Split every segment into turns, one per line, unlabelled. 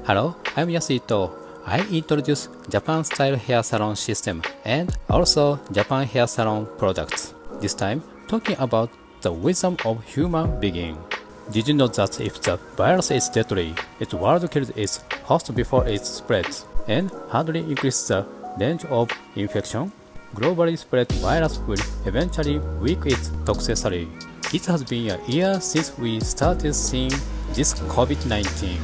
Hello, I'm Yasuhito. I introduce Japan-style hair salon system and also Japan hair salon products. This time, talking about the wisdom of human being. Did you know that if the virus is deadly, its world kills its host before it spreads, and hardly increases the range of infection? Globally spread virus will eventually weaken its toxicity. It has been a year since we started seeing this COVID-19.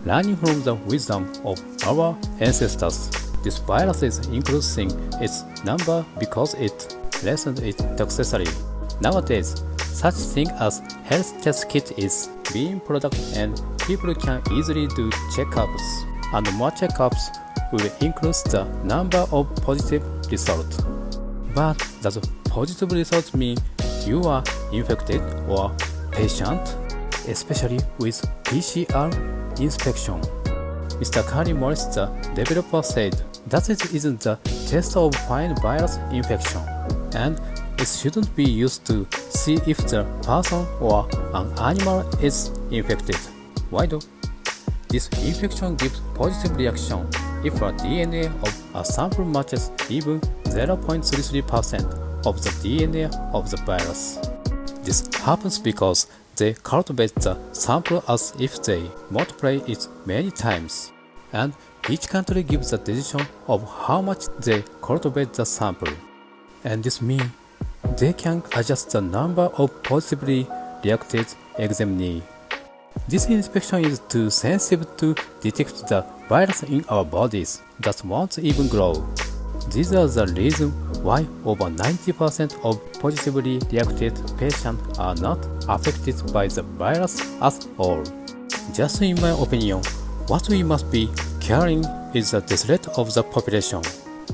Learning from the wisdom of our ancestors, this virus is increasing its number because it lessens its toxicity. Nowadays, such thing as health test kit is being produced and people can easily do checkups. And more checkups will increase the number of positive results. But does positive results mean you are infected or patient? Especially with PCR inspection. Mr. Kari Morris, the developer, said that it isn't the test of find virus infection, and it shouldn't be used to see if the person or an animal is infected. Why do? This infection gives positive reaction if a DNA of a sample matches even 0.33% of the DNA of the virus. This happens because they cultivate the sample as if they multiply it many times, and each country gives the decision of how much they cultivate the sample. And this means they can adjust the number of positively reacted examinee. This inspection is too sensitive to detect the virus in our bodies that won't even grow. These are the reasons why over 90% of positively reacted patients are not affected by the virus at all. Just in my opinion, what we must be caring is the death rate of the population,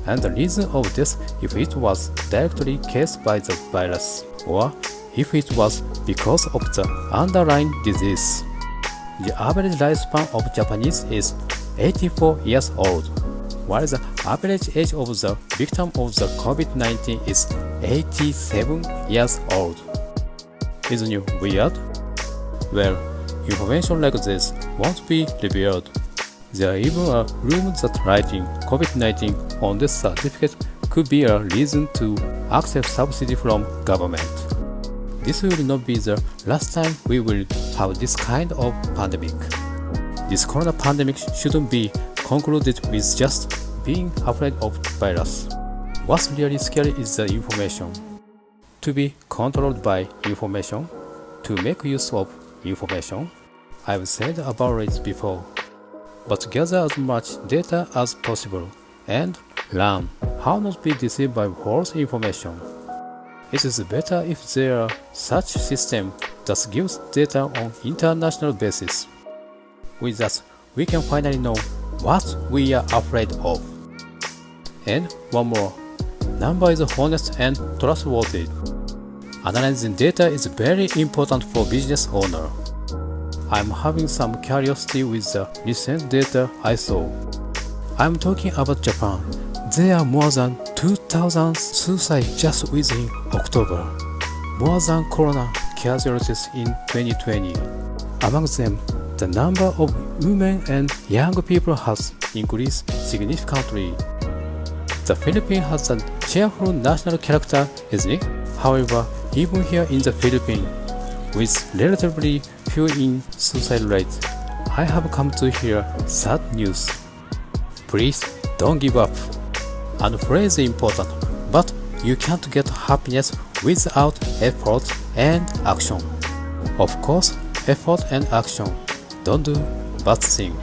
and the reason of this if it was directly caused by the virus, or if it was because of the underlying disease. The average lifespan of Japanese is 84 years old, while the average age of the victim of the COVID-19 is 87 years old. Isn't it weird? Well, information like this won't be revealed. There are even a rumor that writing COVID-19 on this certificate could be a reason to accept subsidy from government. This will not be the last time we will have this kind of pandemic. This corona pandemic shouldn't be concluded with just being afraid of virus. What's really scary is the information. To be controlled by information, to make use of information. I've said about it before. But gather as much data as possible and learn how not to be deceived by false information. It is better if there are such system that gives data on international basis. With that, we can finally know what we are afraid of. And one more, number is honest and trustworthy. Analyzing data is very important for business owner. I'm having some curiosity with the recent data I saw. I'm talking about Japan. There are more than 2,000 suicides just within October, more than corona casualties in 2020. Among them, the number of women and young people has increased significantly. The Philippines has a cheerful national character, isn't it? However, even here in the Philippines, with relatively few in suicide rates, I have come to hear sad news. Please don't give up. And praise is important, but you can't get happiness without effort and action. Of course, effort and action don't do bad thing.